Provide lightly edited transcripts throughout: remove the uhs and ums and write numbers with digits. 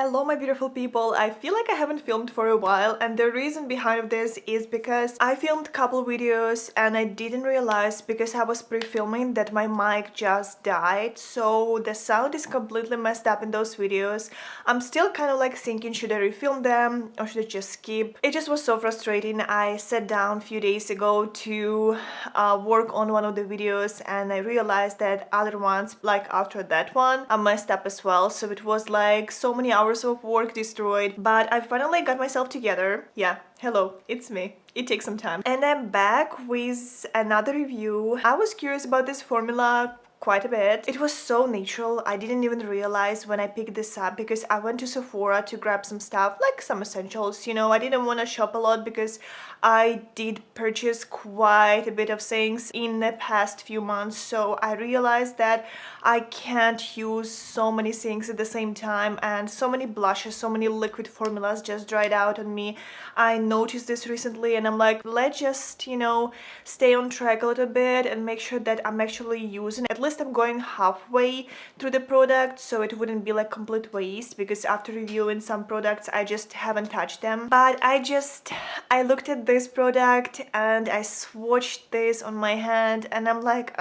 Hello my beautiful people, I feel like I haven't filmed for a while, and the reason behind this is because I filmed a couple videos and I didn't realize because I was pre-filming that my mic just died, so the sound is completely messed up in those videos. I'm still kind of like thinking, should I refilm them or should I just skip? It just was so frustrating. I sat down a few days ago to work on one of the videos and I realized that other ones, like after that one, are messed up as well, so it was like so many hours of work destroyed, but I finally got myself together. Yeah, hello, it's me. It takes some time. And I'm back with another review. I was curious about this formula quite a bit. It was so natural, I didn't even realize when I picked this up because I went to Sephora to grab some stuff, like some essentials, you know. I didn't want to shop a lot because I did purchase quite a bit of things in the past few months, so I realized that I can't use so many things at the same time, and so many blushes, so many liquid formulas just dried out on me. I noticed this recently and I'm like, let's just, you know, stay on track a little bit and make sure that I'm actually using, at least I'm going halfway through the product, so it wouldn't be like complete waste, because after reviewing some products I just haven't touched them. But I looked at this product and I swatched this on my hand and I'm like,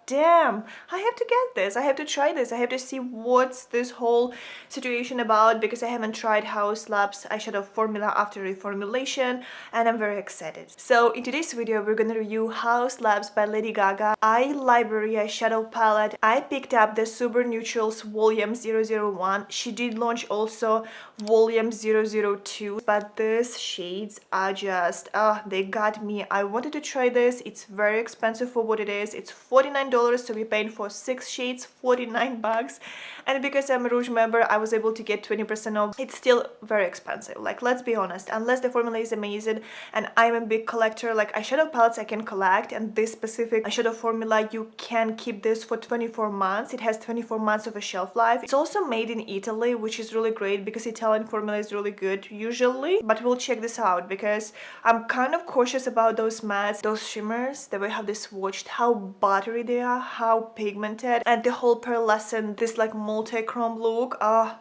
damn, I have to get this, I have to try this, I have to see what's this whole situation about, because I haven't tried Haus Labs eyeshadow formula after reformulation and I'm very excited. So in today's video we're gonna review Haus Labs by Lady Gaga Eye Library Eyeshadow palette. I picked up the Super Neutrals Volume 001. She did launch also Volume 002, but these shades are just, they got me. I wanted to try this. It's very expensive for what it is. It's $49, so we're paying for 6 shades, 49 bucks. And because I'm a Rouge member, I was able to get 20% off. It's still very expensive, like, let's be honest, unless the formula is amazing. And I'm a big collector, like eyeshadow palettes I can collect, and this specific eyeshadow formula, you can keep this for 24 months. It has 24 months of a shelf life. It's also made in Italy, which is really great because Italian formula is really good usually. But we'll check this out because I'm kind of cautious about those mattes, those shimmers that we have this swatched, how buttery they are, how pigmented, and the whole pearlescent, this like multi-chrome look.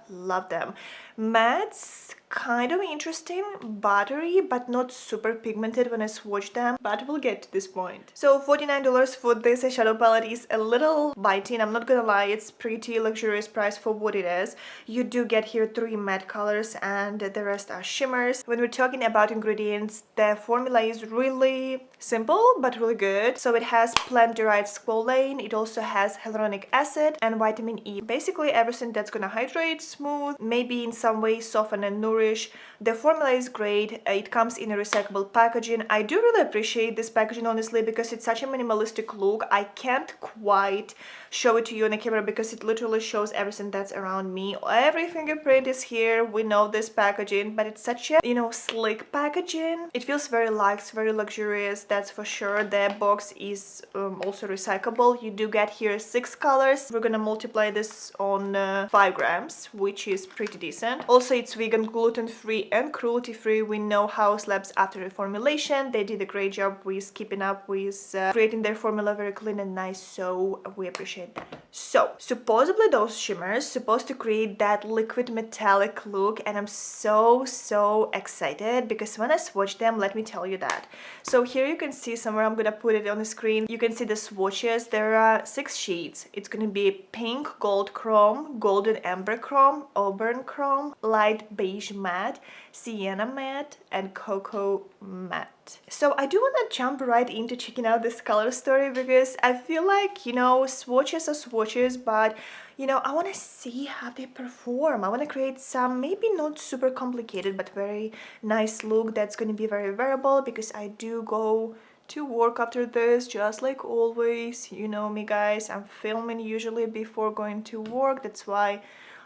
Love them. Mattes, kind of interesting, buttery, but not super pigmented when I swatch them, but we'll get to this point. So $49 for this eyeshadow palette is a little biting, I'm not gonna lie. It's pretty luxurious price for what it is. You do get here 3 matte colors and the rest are shimmers. When we're talking about ingredients, the formula is really simple but really good. So it has plant-derived squalane, it also has hyaluronic acid and vitamin E. Basically everything that's gonna hydrate, smooth, maybe in some way soften and nourish. The formula is great. It comes in a recyclable packaging. I do really appreciate this packaging, honestly, because it's such a minimalistic look. I can't quite show it to you on the camera because it literally shows everything that's around me. Every fingerprint is here. We know this packaging, but it's such a, you know, sleek packaging. It feels very luxe, very luxurious, that's for sure. The box is also recyclable. You do get here 6 colors. We're gonna multiply this on 5 grams, which is pretty decent. Also, it's vegan, gluten-free and cruelty-free. We know Haus Labs after reformulation, they did a great job with keeping up with creating their formula very clean and nice, so we appreciate that. So supposedly those shimmers supposed to create that liquid metallic look, and I'm so excited because when I swatch them, let me tell you that. So here you can see somewhere, I'm gonna put it on the screen, you can see the swatches. There are 6 shades. It's gonna be pink, gold chrome, golden amber chrome, auburn chrome, light beige matte, sienna matte, and cocoa matte. So I do want to jump right into checking out this color story because I feel like, you know, swatches are swatches, but you know, I want to see how they perform. I want to create some maybe not super complicated but very nice look that's going to be very wearable, because I do go to work after this, just like always. You know me, guys, I'm filming usually before going to work. That's why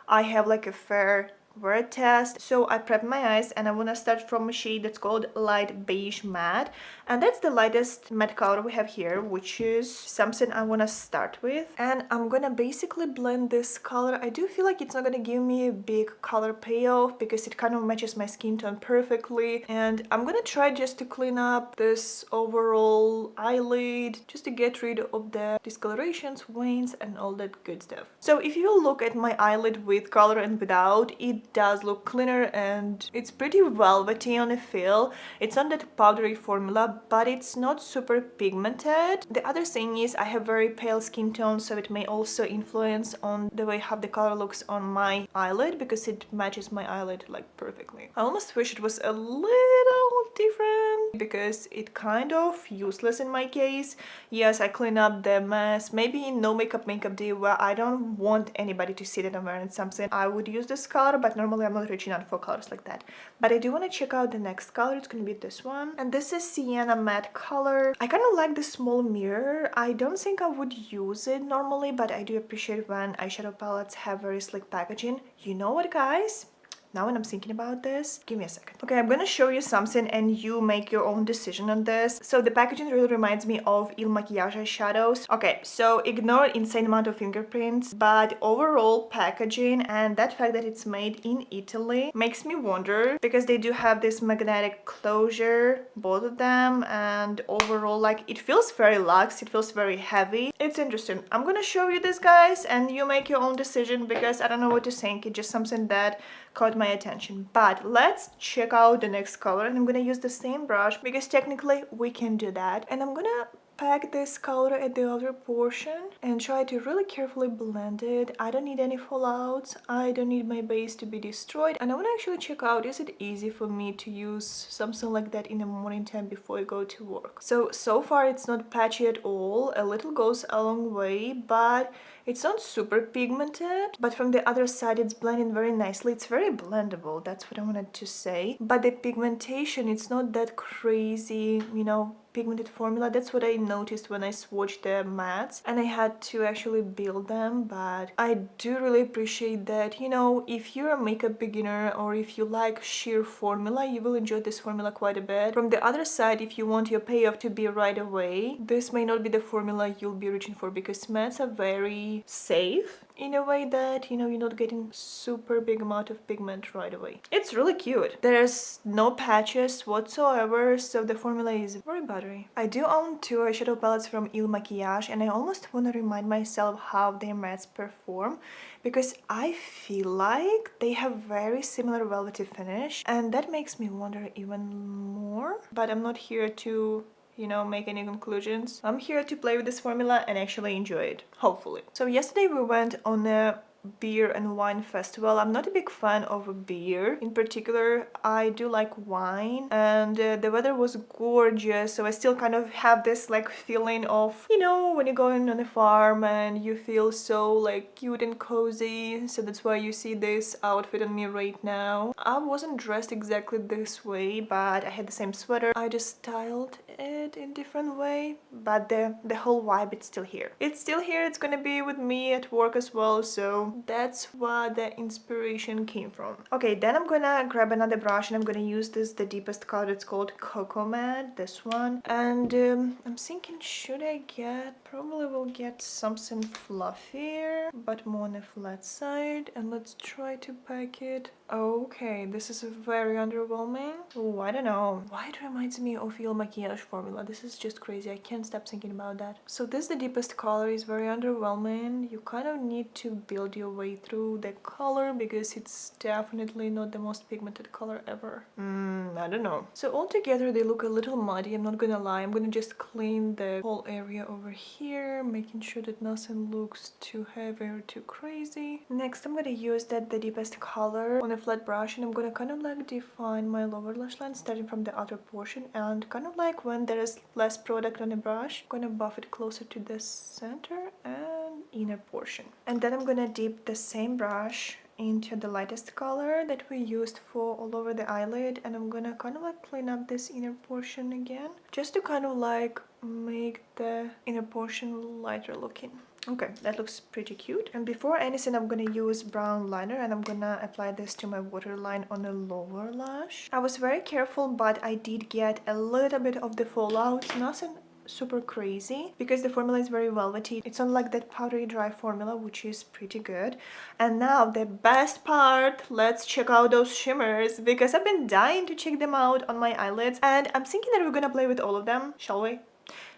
I have like a fair wear test. So I prep my eyes and I want to start from a shade that's called light beige matte, and that's the lightest matte color we have here, which is something I want to start with. And I'm gonna basically blend this color. I do feel like it's not gonna give me a big color payoff because it kind of matches my skin tone perfectly, and I'm gonna try just to clean up this overall eyelid, just to get rid of the discolorations, veins and all that good stuff. So if you look at my eyelid with color and without, it it does look cleaner and it's pretty velvety on the feel. It's not that powdery formula, but it's not super pigmented. The other thing is I have very pale skin tone, so it may also influence on the way how the color looks on my eyelid, because it matches my eyelid like perfectly. I almost wish it was a little different because it kind of useless in my case. Yes, I clean up the mess. Maybe in no makeup day where I don't want anybody to see that I'm wearing something, I would use this color, but normally I'm not reaching out for colors like that. But I do want to check out the next color. It's gonna be this one, and this is Sienna Matte color. I kind of like the small mirror. I don't think I would use it normally, but I do appreciate when eyeshadow palettes have very slick packaging. You know what, guys? Now when I'm thinking about this, give me a second. Okay, I'm gonna show you something and you make your own decision on this. So the packaging really reminds me of Il Makiage eyeshadows. Okay, so ignore insane amount of fingerprints, but overall packaging and that fact that it's made in Italy makes me wonder, because they do have this magnetic closure, both of them, and overall like it feels very luxe, it feels very heavy. It's interesting. I'm gonna show you this, guys, and you make your own decision because I don't know what to think. It's just something that caught my attention. But let's check out the next color, and I'm gonna use the same brush because technically we can do that, and I'm gonna pack this color at the outer portion and try to really carefully blend it. I don't need any fallouts, I don't need my base to be destroyed, and I want to actually check out, is it easy for me to use something like that in the morning time before I go to work. So far it's not patchy at all. A little goes a long way, but it's not super pigmented. But from the other side it's blending very nicely. It's very blendable, that's what I wanted to say. But the pigmentation, it's not that crazy, you know, pigmented formula. That's what I noticed when I swatched the mattes and I had to actually build them. But I do really appreciate that, you know, if you're a makeup beginner or if you like sheer formula, you will enjoy this formula quite a bit. From the other side, if you want your payoff to be right away, this may not be the formula you'll be reaching for, because mattes are very safe in a way that, you know, you're not getting super big amount of pigment right away. It's really cute. There's no patches whatsoever, so the formula is very buttery. I do own two eyeshadow palettes from Il Makiage, and I almost want to remind myself how their mattes perform, because I feel like they have very similar velvety finish, and that makes me wonder even more. But I'm not here to, you know, make any conclusions. I'm here to play with this formula and actually enjoy it, hopefully. So yesterday we went on a beer and wine festival. I'm not a big fan of beer in particular. I do like wine, and the weather was gorgeous, so I still kind of have this like feeling of, you know, when you're going on a farm and you feel so like cute and cozy. So that's why you see this outfit on me right now. I wasn't dressed exactly this way, but I had the same sweater. I just styled it in different way, but the whole vibe, it's still here. It's still here. It's gonna be with me at work as well, so that's where the inspiration came from. Okay, then I'm gonna grab another brush and I'm gonna use this, the deepest color. It's called Cocoa Matte, this one. And I'm thinking, should I get, probably will get something fluffier but more on the flat side, and let's try to pack it. Okay, this is very underwhelming. Oh, I don't know why it reminds me of Il Makiage formula. This is just crazy. I can't stop thinking about that. So this, the deepest color, is very underwhelming. You kind of need to build your way through the color because it's definitely not the most pigmented color ever. I don't know. So altogether they look a little muddy, I'm not gonna lie. I'm gonna just clean the whole area over here, making sure that nothing looks too heavy or too crazy. Next I'm gonna use the deepest color on a flat brush, and I'm gonna kind of like define my lower lash line starting from the outer portion, and kind of like when there is less product on the brush, I'm gonna buff it closer to the center and inner portion. And then I'm gonna dip the same brush into the lightest color that we used for all over the eyelid, and I'm gonna kind of like clean up this inner portion again, just to kind of like make the inner portion lighter looking. Okay, that looks pretty cute. And before anything, I'm gonna use brown liner, and I'm gonna apply this to my waterline on the lower lash. I was very careful, but I did get a little bit of the fallout, nothing super crazy, because the formula is very velvety. It's not like that powdery dry formula, which is pretty good. And now the best part, let's check out those shimmers, because I've been dying to check them out on my eyelids, and I'm thinking that we're gonna play with all of them, shall we?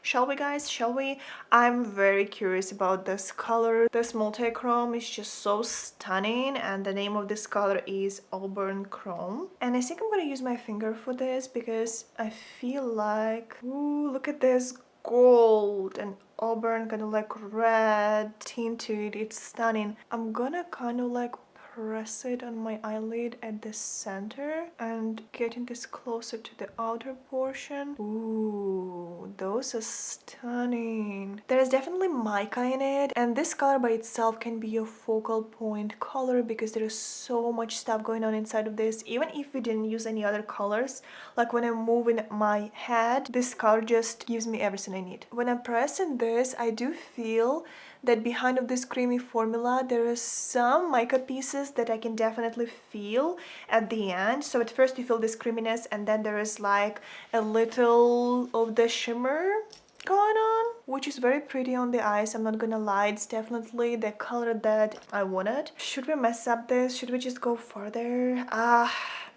Shall we, guys? Shall we? I'm very curious about this color. This multi-chrome is just so stunning, and the name of this color is Auburn Chrome. And I think I'm gonna use my finger for this because I feel like, ooh, look at this gold and auburn kind of like red tint to it. It's stunning. I'm gonna kind of like press it on my eyelid at the center and getting this closer to the outer portion. Ooh, those are stunning. There's definitely mica in it, and this color by itself can be your focal point color because there is so much stuff going on inside of this. Even if we didn't use any other colors, like when I'm moving my head, this color just gives me everything I need. When I'm pressing this, I do feel that behind of this creamy formula there is some mica pieces that I can definitely feel at the end. So at first you feel this creaminess, and then there is like a little of the shimmer going on, which is very pretty on the eyes. I'm not gonna lie, it's definitely the color that I wanted. Should we mess up this? Should we just go further?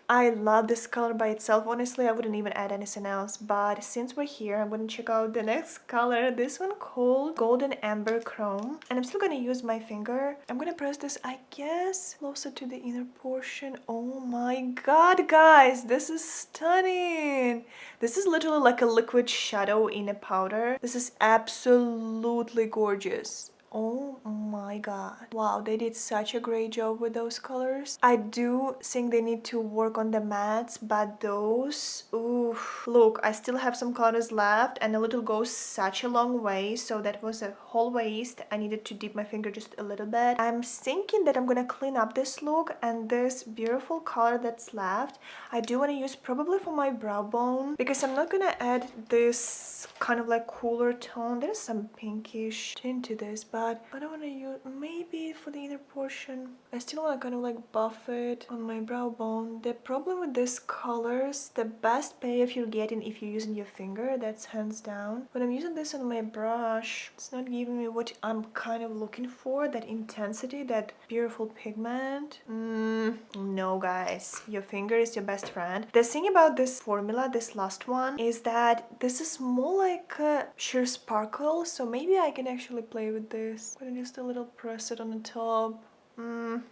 I love this color by itself. Honestly, I wouldn't even add anything else, but since we're here, I'm gonna check out the next color. This one called Golden Amber Chrome, and I'm still gonna use my finger. I'm gonna press this, I guess, closer to the inner portion. Oh my god, guys, this is stunning. This is literally like a liquid shadow in a powder. This is absolutely gorgeous. Oh my god. Wow, they did such a great job with those colors. I do think they need to work on the mattes, but those, ooh. Look, I still have some colors left, and a little goes such a long way. So that was a whole waste. I needed to dip my finger just a little bit. I'm thinking that I'm gonna clean up this look, and this beautiful color that's left, I do want to use probably for my brow bone, because I'm not gonna add this kind of like cooler tone. There's some pinkish tint to this, but I don't want to use, maybe for the inner portion. I still want to kind of like buff it on my brow bone. The problem with these colors, the best payoff you're getting if you're using your finger, that's hands down. When I'm using this on my brush, it's not giving me what I'm kind of looking for, that intensity, that beautiful pigment. No, guys, your finger is your best friend. The thing about this formula, this last one, is that this is more like a sheer sparkle, so maybe I can actually play with this. I'm gonna just a little press it on the top.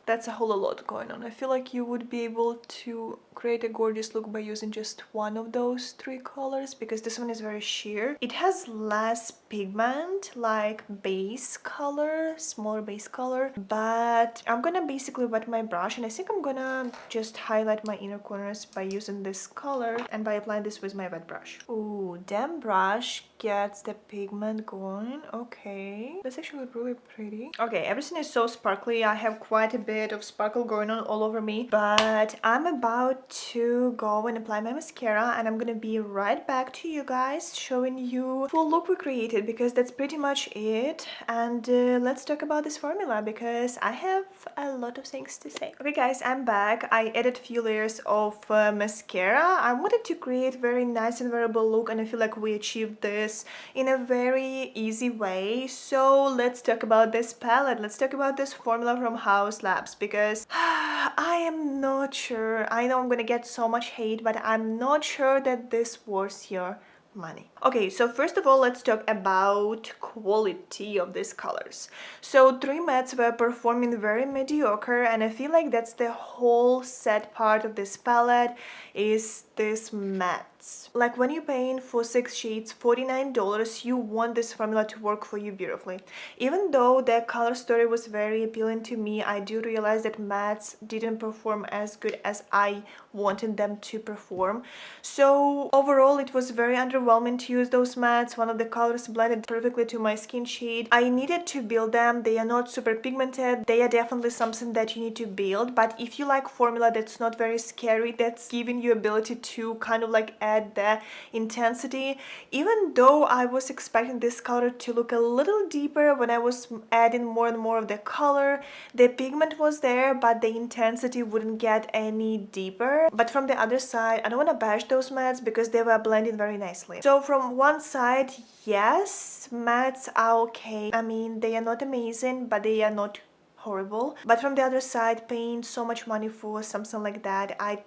That's a whole lot going on. I feel like you would be able to create a gorgeous look by using just one of those three colors, because this one is very sheer. It has less pigment, like base color, smaller base color, but I'm gonna basically wet my brush, and I think I'm gonna just highlight my inner corners by using this color and by applying this with my wet brush. Ooh, damn brush gets the pigment going. Okay, that's actually really pretty. Okay, everything is so sparkly. I have quite a bit of sparkle going on all over me, but I'm about to go and apply my mascara, and I'm gonna be right back to you guys showing you full look we created, because that's pretty much it. And let's talk about this formula, because I have a lot of things to say. Okay guys, I'm back. I added few layers of mascara. I wanted to create very nice and wearable look, and I feel like we achieved this in a very easy way. So let's talk about this palette. Let's talk about this formula from Haus Labs, because I am not sure. I know I'm gonna get so much hate, but I'm not sure that this worth your money. Okay, so first of all, let's talk about quality of these colors. So three mattes were performing very mediocre, and I feel like that's the whole sad part of this palette, is this mattes. Like when you're paying for 6 shades $49, you want this formula to work for you beautifully. Even though the color story was very appealing to me, I do realize that mattes didn't perform as good as I wanted them to perform. So overall, it was very underwhelming to use those mattes. One of the colors blended perfectly to my skin shade. I needed to build them. They are not super pigmented. They are definitely something that you need to build, but if you like formula that's not very scary, that's giving you ability to kind of like add the intensity. Even though I was expecting this color to look a little deeper, when I was adding more and more of the color, the pigment was there, but the intensity wouldn't get any deeper. But from the other side, I don't want to bash those mattes because they were blending very nicely. So from one side, yes, mattes are okay. I mean, they are not amazing, but they are not horrible. But from the other side, paying so much money for something like that, I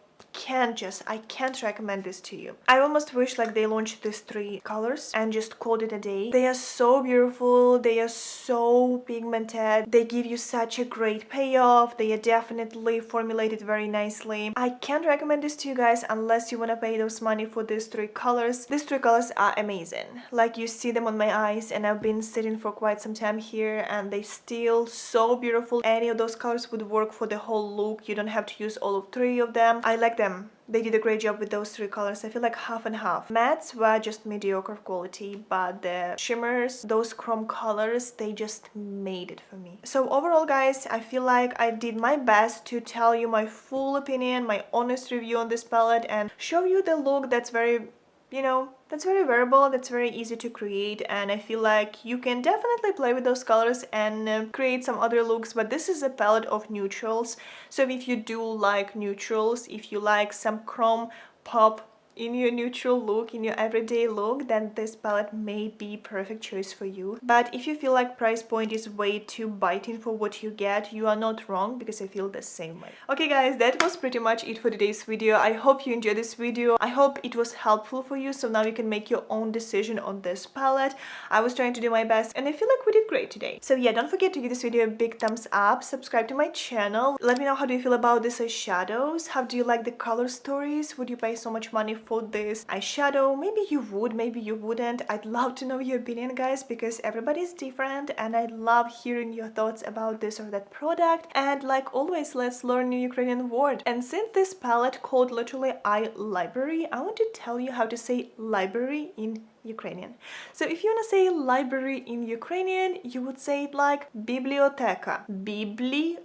I can't recommend this to you. I almost wish like they launched these 3 colors and just called it a day. They are so beautiful, they are so pigmented, they give you such a great payoff, they are definitely formulated very nicely. I can't recommend this to you guys unless you want to pay those money for these 3 colors. These 3 colors are amazing. Like, you see them on my eyes, and I've been sitting for quite some time here and they still so beautiful. Any of those colors would work for the whole look. You don't have to use all of 3 of them. I like them. They did a great job with those 3 colors. I feel like half and half. Mattes were just mediocre quality, but the shimmers, those chrome colors, they just made it for me. So overall, guys, I feel like I did my best to tell you my full opinion, my honest review on this palette, and show you the look that's very, you know, that's very wearable, that's very easy to create, and I feel like you can definitely play with those colors and create some other looks. But this is a palette of neutrals, so if you do like neutrals, if you like some chrome pop in your neutral look, in your everyday look, then this palette may be perfect choice for you. But if you feel like price point is way too biting for what you get, you are not wrong, because I feel the same way. Okay guys, that was pretty much it for today's video. I hope you enjoyed this video. I hope it was helpful for you, so now you can make your own decision on this palette. I was trying to do my best and I feel like we did great today. So yeah, don't forget to give this video a big thumbs up, subscribe to my channel. Let me know how do you feel about these eyeshadows. How do you like the color stories? Would you pay so much money for this eyeshadow? Maybe you would, maybe you wouldn't. I'd love to know your opinion, guys, because everybody's different and I love hearing your thoughts about this or that product. And like always, let's learn new Ukrainian word. And since this palette called literally Eye Library, I want to tell you how to say library in Ukrainian. So if you want to say library in Ukrainian, you would say it like biblioteka. Biblioteka.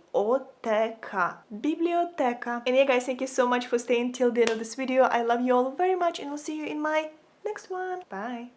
Biblioteka. And yeah guys, thank you so much for staying till the end of this video. I love you all very much and we'll see you in my next one. Bye.